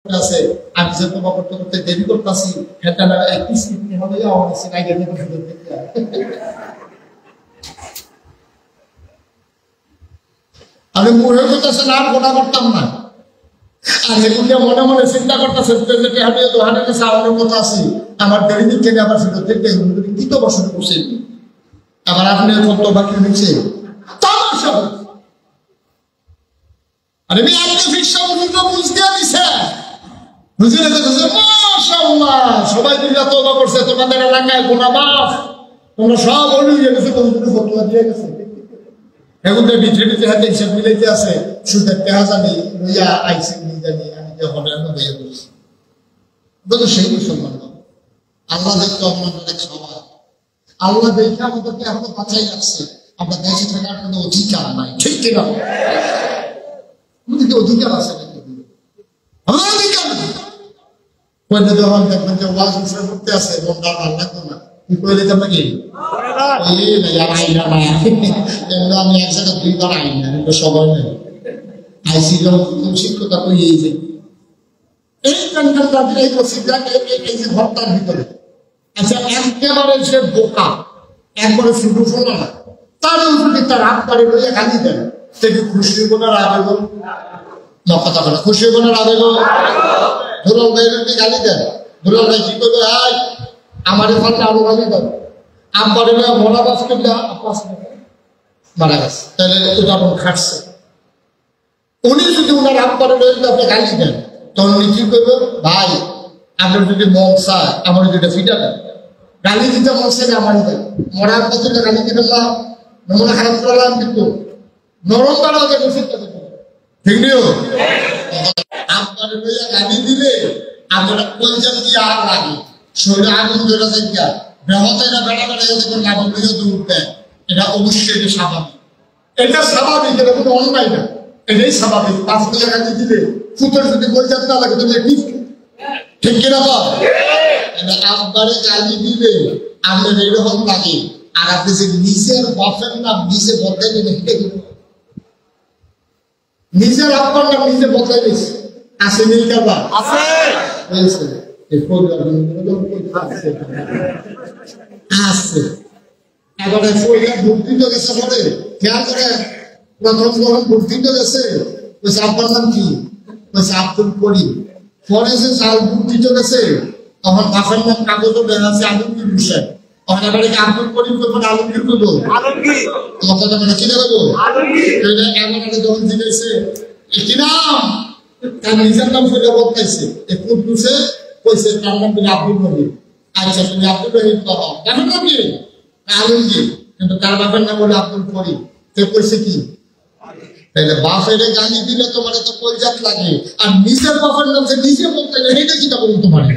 আছে আমি যে তোমা করতে করতে দেরি করতেছি হেটা না এক কিস্তি হবে আমার সে আগে থেকে শুরু করতে আমি মনে করতেছে না গোনা করতাম না আর এগুলো মনে মনে চিন্তা করতেছে যে আমি দোকানের কাছে আমার কথা আছি আমার দেরি দিন থেকে আবার ফেরত দেখতে কি তো বছর বসে আবার আপনি কত বাকি নিচ্ছে তামাশা আরে আমি আজকে ফিক্সা পর্যন্ত বুঝতে দিছে বুঝে গেছে মাশাআল্লাহ সবাই দিলা তওবা করছে তোমাদের এলাকায় গোনা মাফ তোমরা সব ওলিয়ে গেছে তোমাদের ফতোয়া দিয়ে গেছে এখন তো ভিতরে হাতে হিসাব মিলাইতে আছে সুদের পেঁয়াজ আমি লইয়া আইসি নিয়ে জানি আমি যে হবে না হয়ে বলছি বলে সেই মুসলমান আল্লাহ দেখতো আপনাদের খাওয়া আল্লাহ দেখে আমাদেরকে এখনো বাঁচাই রাখছে আমরা দেশে থাকার কোনো অধিকার নাই ঠিক কিনা আমাদের অধিকার আছে আমার অধিকার পয়লা যখন দেখবেন যে ওয়াজ মুসলিম করতে আছে মনটা ভালো লাগতো না কি কইলে যাবে কি এই না যারা আইনা না এমন আমি এক জায়গা দুইবার আইনা এটা সবাই নেই আইসি যখন শিক্ষকতা কই এই যে এই কান্টার তাদের এই প্রসিদ্ধা এই যে ঘরটার ভিতরে আচ্ছা একেবারে সে বোকা একবারে শুধু শোনা না তার উপরে তার হাত পারে লইয়া গালি দেন সে কি খুশি হবো না আবেদন না কথা বলে খুশি হবো না আবেদন দুলাল ভাইকে গালি দেন দুলাল ভাই কি করবে আয় আমার এখানে আরো গালি দেন আব্বারে মরা গাছ কিনলে মারা গেছে তাহলে এটা আপনি খাটছে উনি যদি ওনার আব্বারে আপনি গালি দেন তখন উনি কি করবে ভাই আপনার যদি মন চায় আমার যদি ফিটা দেন গালি দিতে মন চাই আমারই দেন মরার পথে গালি দিবেন না নমুনা খারাপ করলাম কিন্তু নরম তারা ওদের ফিটটা দেবেন ঠিক নিও আব্বারে লইয়া গালি দিলে আপনারা কলজা দিয়ে আর লাগে শরীরে আগুন ধরে যায় ব্যাহতেরা বেড়া বেড়া যখন আগুন দিয়ে দূর দেয় এটা অবশ্যই এটা স্বাভাবিক এটা স্বাভাবিক এটা কোনো অন্যায় না এটাই স্বাভাবিক 5 টাকা গালি দিলে ফুটের যদি কলজা না লাগে তাহলে ঠিক ঠিক কিনা বল আব্বারে গালি দিলে আপনার এইরকম লাগে আর আপনি যে নিজের বাপের নাম নিজে বদলাই নেবেন নিজের আব্বার নাম নিজে বদলাই নিয়েছে আছে নীল কাবা আছে এই প্রোগ্রাম আছে এবারে ফইলা ভর্তি তো গেছে পরে খেয়াল করে প্রথম যখন ভর্তি তো গেছে ওই আব্বার নাম কি ওই আব্দুল করিম পরে যে সাল ভর্তি তো গেছে তখন বাপের নাম কাগজও বের আছে আলমগীর হোসেন তখন এবারে আব্দুল করিম যখন আলমগীর করলো আলমগীর কথাটা মানে কি দেবো আলমগীর এবারে যখন দিয়েছে কি নাম তার নিজের নাম ফেলে বলতেছে একটু দুসে কইছে তার নাম বলে আব্দুল রহিম আচ্ছা তুমি আব্দুল রহিম বাবা কেমন নাম কি আলমগীর কিন্তু তার বাপের নাম বলে আব্দুল করিম কে কইছে কি তাহলে বাপের গালি দিলে তোমার তো কলজাত লাগে আর নিজের বাপের নাম যে নিজে বলতে এটা কি তা বলতে পারে